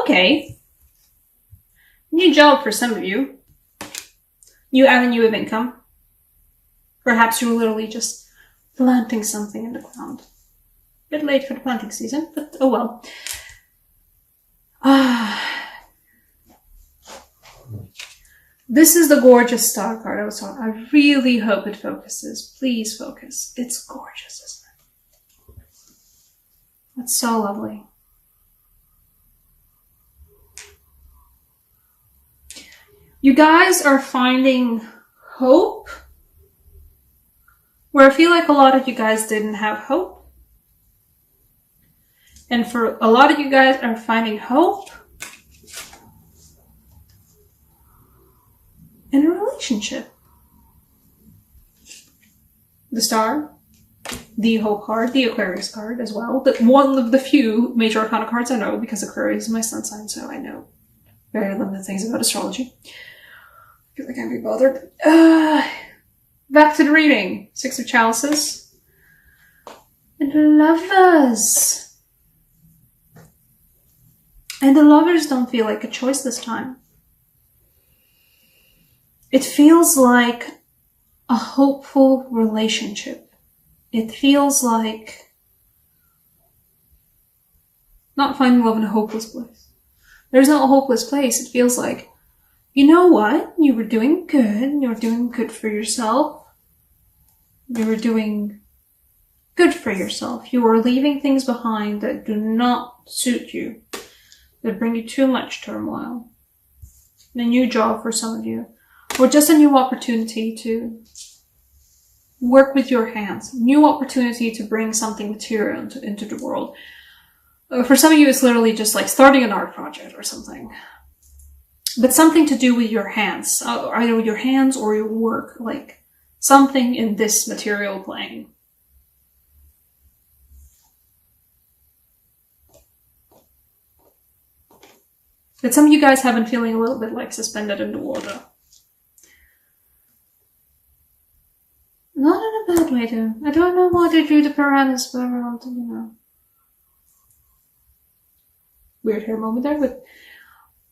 Okay. New job for some of you. New avenue of income. Perhaps you're literally just planting something in the ground. Bit late for the planting season, but oh well. This is the gorgeous star card I was talking. I really hope it focuses. Please focus. It's gorgeous, isn't it? That's so lovely. You guys are finding hope where I feel like a lot of you guys didn't have hope. And for a lot of you guys are finding hope in a relationship. The Star, the Hope card, the Aquarius card as well. One of the few major arcana cards I know, because Aquarius is my sun sign, so I know very limited things about astrology. I feel like I can't be bothered. Back to the reading. Six of Chalices. And the Lovers. And the Lovers don't feel like a choice this time. It feels like a hopeful relationship. It feels like not finding love in a hopeless place. There's no hopeless place. It feels like, you know what? You were doing good. You were doing good for yourself. You were doing good for yourself. You were leaving things behind that do not suit you, that bring you too much turmoil. A new job for some of you. Or just a new opportunity to work with your hands. New opportunity to bring something material into the world. For some of you, it's literally just like starting an art project or something. But something to do with your hands. Either with your hands or your work. Like something in this material plane. But some of you guys have been feeling a little bit like suspended in the water. Not in a bad way, though. I don't know why they drew the piranhas, but you know. Weird hair moment there, but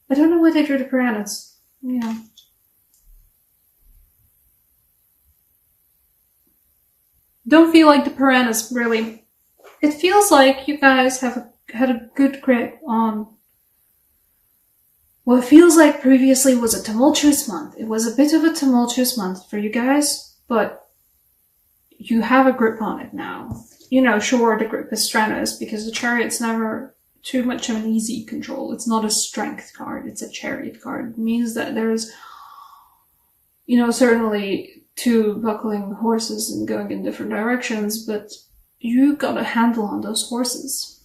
I don't know why they drew the piranhas. You know. Don't feel like the piranhas, really. It feels like you guys have had a good grip on what feels like previously was a tumultuous month. It was a bit of a tumultuous month for you guys, but you have a grip on it now. You know, sure, the grip is strenuous because the Chariot's never too much of an easy control. It's not a strength card, it's a Chariot card. It means that there's, you know, certainly two buckling horses and going in different directions, but you got a handle on those horses.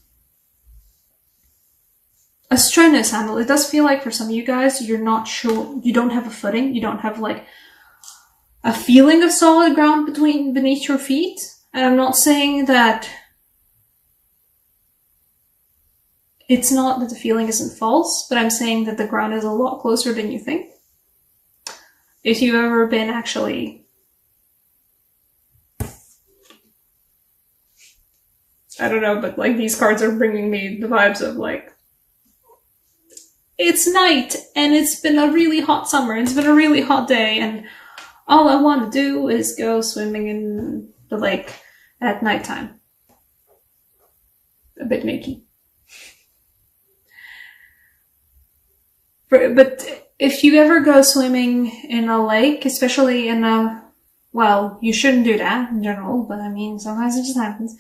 A strenuous handle. It does feel like for some of you guys, you're not sure, you don't have a footing, you don't have like a feeling of solid ground beneath your feet. And I'm not saying that it's not that the feeling isn't false, but I'm saying that the ground is a lot closer than you think. If you've ever been actually, I don't know, but like these cards are bringing me the vibes of like, it's night and it's been a really hot summer. It's been a really hot day and all I want to do is go swimming in the lake at nighttime. A bit makey. But if you ever go swimming in a lake, especially in a, well, you shouldn't do that in general, but I mean, sometimes it just happens.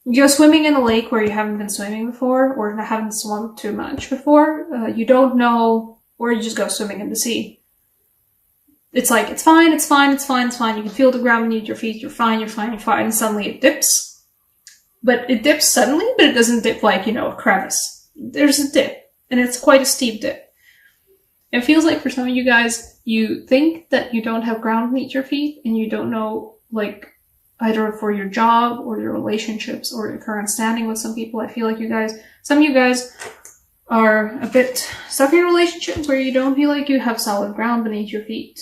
You go swimming in a lake where you haven't been swimming before, or haven't swum too much before, you don't know, or you just go swimming in the sea. It's like, it's fine, it's fine, it's fine, it's fine. You can feel the ground beneath your feet, you're fine, you're fine, you're fine, and suddenly it dips. But it dips suddenly, but it doesn't dip like, you know, a crevice. There's a dip, and it's quite a steep dip. It feels like for some of you guys, you think that you don't have ground beneath your feet, and you don't know, like, either for your job, or your relationships, or your current standing with some people. I feel like you guys, some of you guys are a bit stuck in relationships where you don't feel like you have solid ground beneath your feet.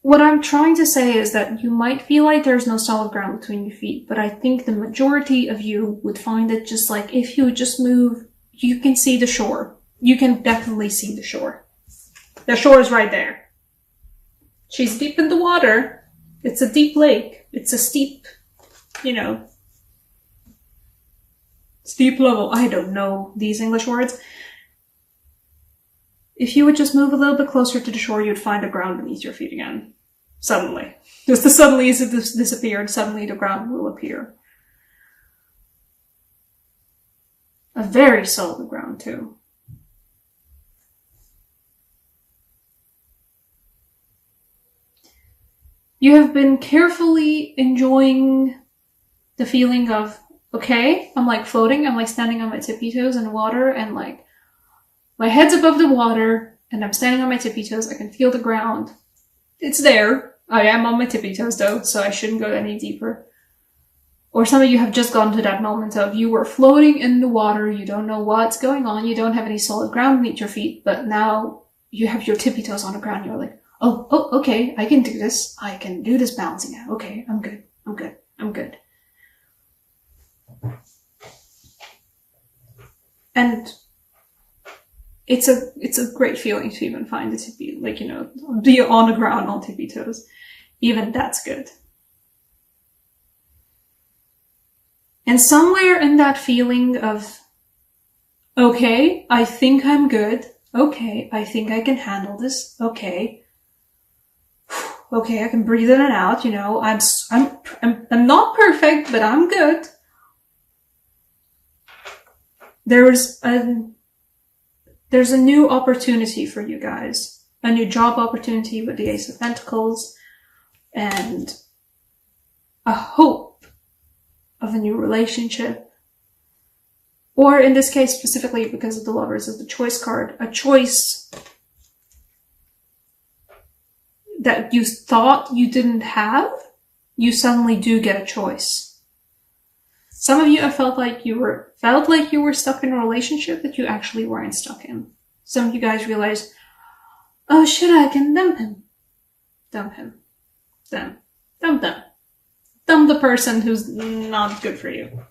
what I'm trying to say is that you might feel like there's no solid ground between your feet, but I think the majority of you would find it just like if you just move, you can see the shore. You can definitely see the shore. The shore is right there. She's deep in the water. It's a deep lake. It's a steep, steep level. I don't know these English words. If you would just move a little bit closer to the shore, you'd find the ground beneath your feet again. Suddenly. Just as suddenly as it disappeared, suddenly the ground will appear. A very solid ground, too. You have been carefully enjoying the feeling of, okay, I'm like floating, I'm like standing on my tippy toes in the water, and like my head's above the water, and I'm standing on my tippy toes. I can feel the ground. It's there. I am on my tippy toes though, so I shouldn't go any deeper. Or some of you have just gotten to that moment of you were floating in the water, you don't know what's going on, you don't have any solid ground beneath your feet, but now you have your tippy toes on the ground, you're like, oh, okay, I can do this. I can do this balancing out. Okay, I'm good. And it's a great feeling to even find it to be like, be on the ground on tippy toes. Even that's good. And somewhere in that feeling of, okay, I think I'm good. Okay, I think I can handle this. Okay, I can breathe in and out. I'm not perfect, but I'm good. There's a new opportunity for you guys, a new job opportunity with the Ace of Pentacles, and a hope of a new relationship. Or in this case, specifically because of the Lovers of the Choice card, a choice that you thought you didn't have, you suddenly do get a choice. Some of you have felt like you were stuck in a relationship that you actually weren't stuck in. Some of you guys realized, oh shit, I can dump him. Dump him. Dump them. Dump the person who's not good for you.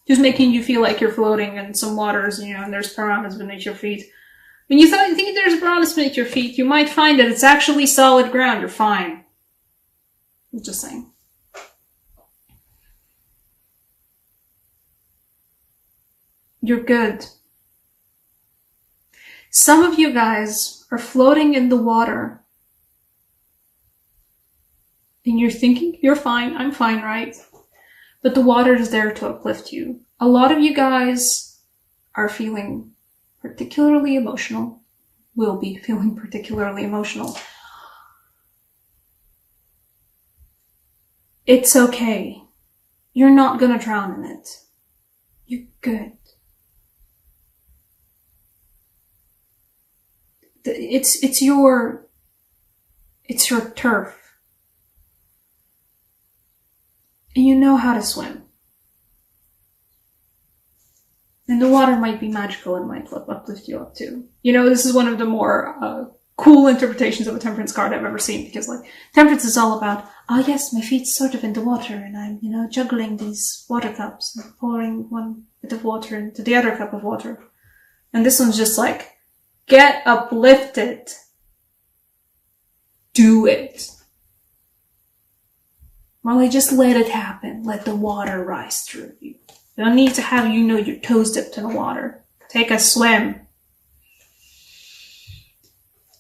Who's making you feel like you're floating in some waters, and there's piranhas beneath your feet. When you think there's piranhas beneath your feet, you might find that it's actually solid ground. You're fine. I'm just saying. You're good. Some of you guys are floating in the water. And you're thinking, you're fine, I'm fine, right? But the water is there to uplift you. A lot of you guys are feeling particularly emotional, will be feeling particularly emotional. It's okay. You're not gonna drown in it. You're good. It's your turf. And you know how to swim. And the water might be magical and might uplift you up too. This is one of the more cool interpretations of a Temperance card I've ever seen, because Temperance is all about, oh yes, my feet's sort of in the water and I'm, juggling these water cups and pouring one bit of water into the other cup of water. And this one's just like, get uplifted. Do it. Marley, just let it happen. Let the water rise through you. You don't need to have, your toes dipped in the water. Take a swim.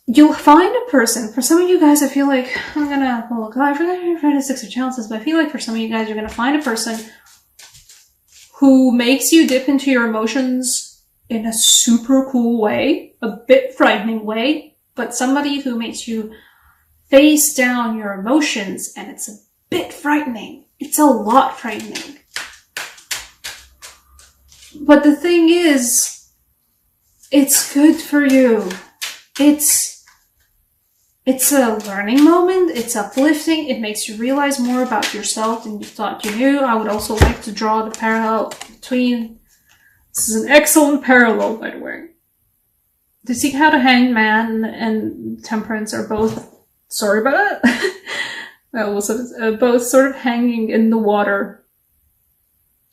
You'll find a person. For some of you guys, I feel like, I forgot the Six of Chalices, but I feel like for some of you guys, you're going to find a person who makes you dip into your emotions in a super cool way, a bit frightening way, but somebody who makes you face down your emotions, and it's a bit frightening. It's a lot frightening. But the thing is, it's good for you. It's a learning moment. It's uplifting. It makes you realize more about yourself than you thought you knew. I would also like to draw the parallel between... This is an excellent parallel, by the way. To see how the Hanged Man and Temperance are both sorry about that. Was both sort of hanging in the water.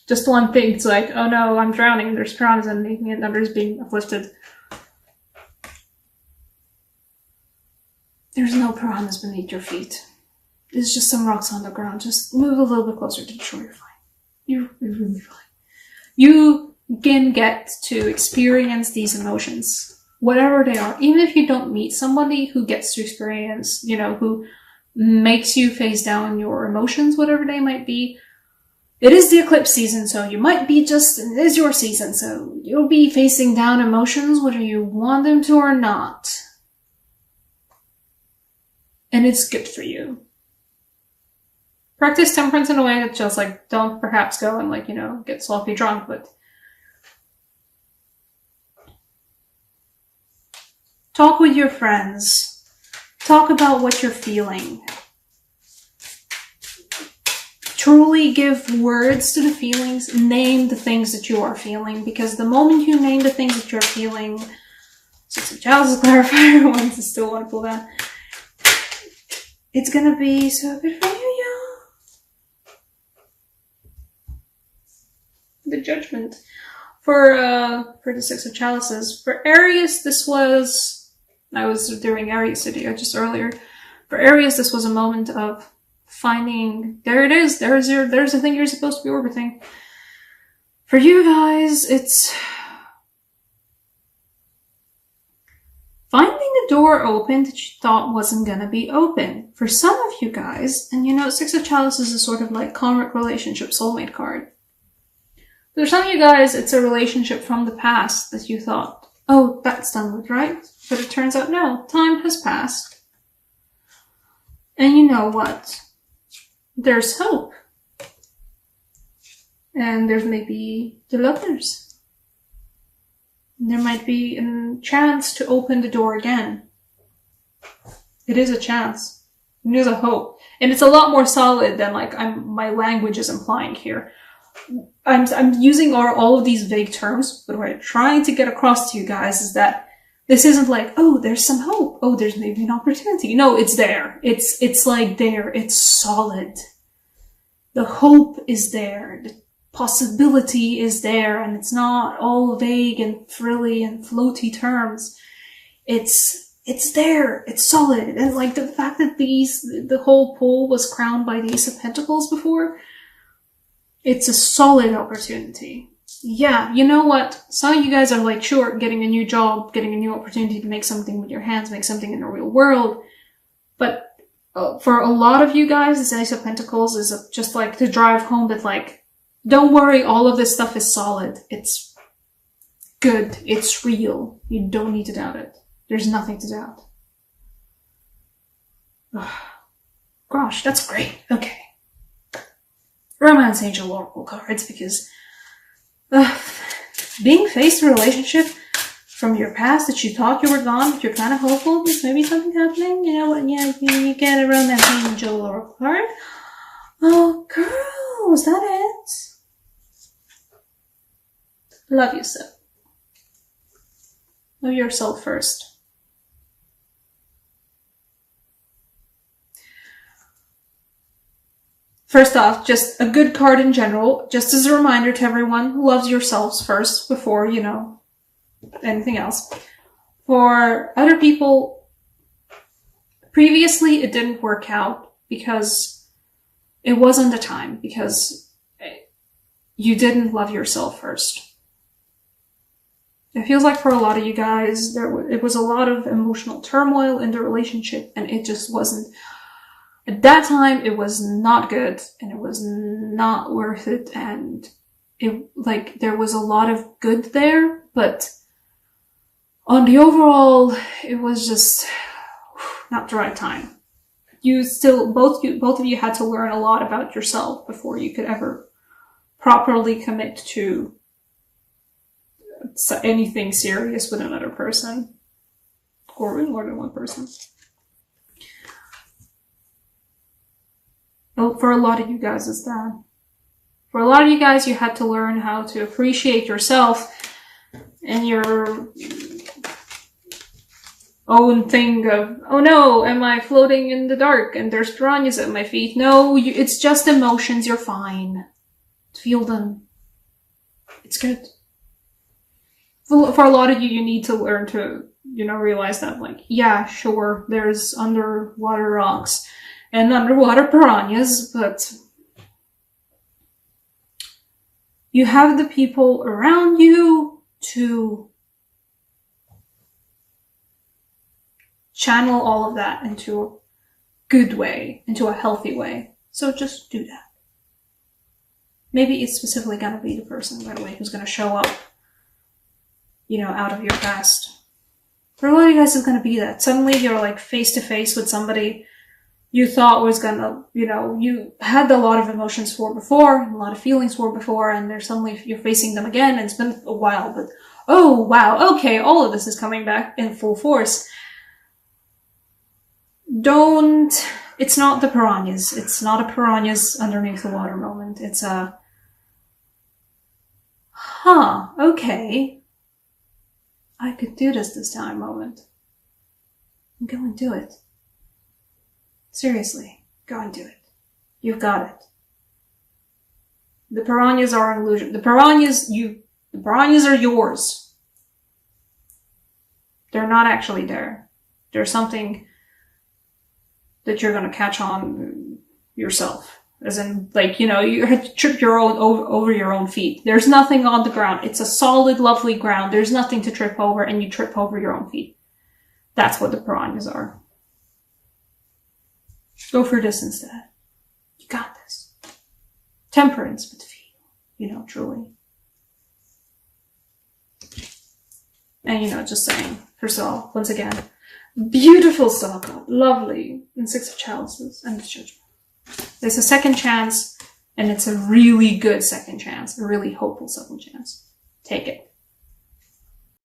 Just one thing, it's like, oh no, I'm drowning, there's piranhas underneath me, and others being uplifted. There's no piranhas beneath your feet. There's just some rocks on the ground. Just move a little bit closer to the shore, you're fine. You're really fine. You can get to experience these emotions, whatever they are. Even if you don't meet somebody who gets to experience, who makes you face down your emotions, whatever they might be. It is the eclipse season, so you might be it is your season, so you'll be facing down emotions whether you want them to or not. And it's good for you. Practice temperance in a way that just don't perhaps go and get sloppy drunk, but talk with your friends. Talk about what you're feeling. Truly give words to the feelings. Name the things that you are feeling, because the moment you name the things that you're feeling, Six of Chalices clarifier ones is still want to pull that. It's gonna be so good for you, y'all. The Judgment. For the Six of Chalices. For Aries, this was... I was doing Aries video just earlier. For Aries, this was a moment of finding... There it is. There's the thing you're supposed to be orbiting. For you guys, it's... finding a door open that you thought wasn't gonna be open. For some of you guys, and Six of Chalices is sort of like karmic relationship soulmate card. For some of you guys, it's a relationship from the past that you thought, oh, that's done with, right? But it turns out, no, time has passed. And you know what? There's hope. And there's maybe the lovers. There might be a chance to open the door again. It is a chance. It is a hope. And it's a lot more solid than my language is implying here. I'm using all of these vague terms, but what I'm trying to get across to you guys is that this isn't oh, there's some hope. Oh, there's maybe an opportunity. No, it's there. It's there. It's solid. The hope is there. The possibility is there, and it's not all vague and frilly and floaty terms. It's there. It's solid. And the fact that the whole pool was crowned by the Ace of Pentacles before, it's a solid opportunity. Yeah, you know what? Some of you guys are sure, getting a new job, getting a new opportunity to make something with your hands, make something in the real world. But for a lot of you guys, this Ace of Pentacles is just to drive home that don't worry, all of this stuff is solid. It's good. It's real. You don't need to doubt it. There's nothing to doubt. Gosh, that's great. Okay. Romance Angel Oracle cards, because being faced with a relationship from your past that you thought you were gone, but you're kind of hopeful there's maybe something happening. You know what? Yeah, you get a Romance Angel Oracle card. Oh, girl, was that it? Love yourself. Love yourself first. First off, just a good card in general, just as a reminder to everyone, loves yourselves first before, anything else. For other people, previously it didn't work out because it wasn't the time, because you didn't love yourself first. It feels like for a lot of you guys, it was a lot of emotional turmoil in the relationship, and it just wasn't... At that time, it was not good, and it was not worth it, and there was a lot of good there, but on the overall, it was just not the right time. Both of you had to learn a lot about yourself before you could ever properly commit to anything serious with another person, or with more than one person. For a lot of you guys, it's that. For a lot of you guys, you had to learn how to appreciate yourself and your own thing of, oh no, am I floating in the dark and there's piranhas at my feet? No, it's just emotions, you're fine. Feel them. It's good. For a lot of you, you need to learn to, realize that, like, yeah, sure, there's underwater rocks and underwater piranhas, but you have the people around you to channel all of that into a good way, into a healthy way. So just do that. Maybe it's specifically gonna be the person right away who's gonna show up, out of your past. For a lot of you guys, it's gonna be that. Suddenly you're like face to face with somebody you thought was gonna, you had a lot of emotions for before, a lot of feelings for before, and they're suddenly, you're facing them again, and it's been a while, but oh wow, okay, all of this is coming back in full force. It's not the piranhas. It's not a piranhas underneath the water moment. It's a, okay. I could do this time moment. Go and do it. Seriously, go and do it. You've got it. The piranhas are an illusion. The piranhas are yours. They're not actually there. There's something that you're gonna catch on yourself. As in, like, you had to trip over your own feet. There's nothing on the ground. It's a solid, lovely ground. There's nothing to trip over, and you trip over your own feet. That's what the piranhas are. Go for this instead. You got this. Temperance, but feel, truly. And, just saying, herself, once again, beautiful Stalker, lovely, and Six of Chalices, and the Judgment. There's a second chance, and it's a really good second chance, a really hopeful second chance. Take it.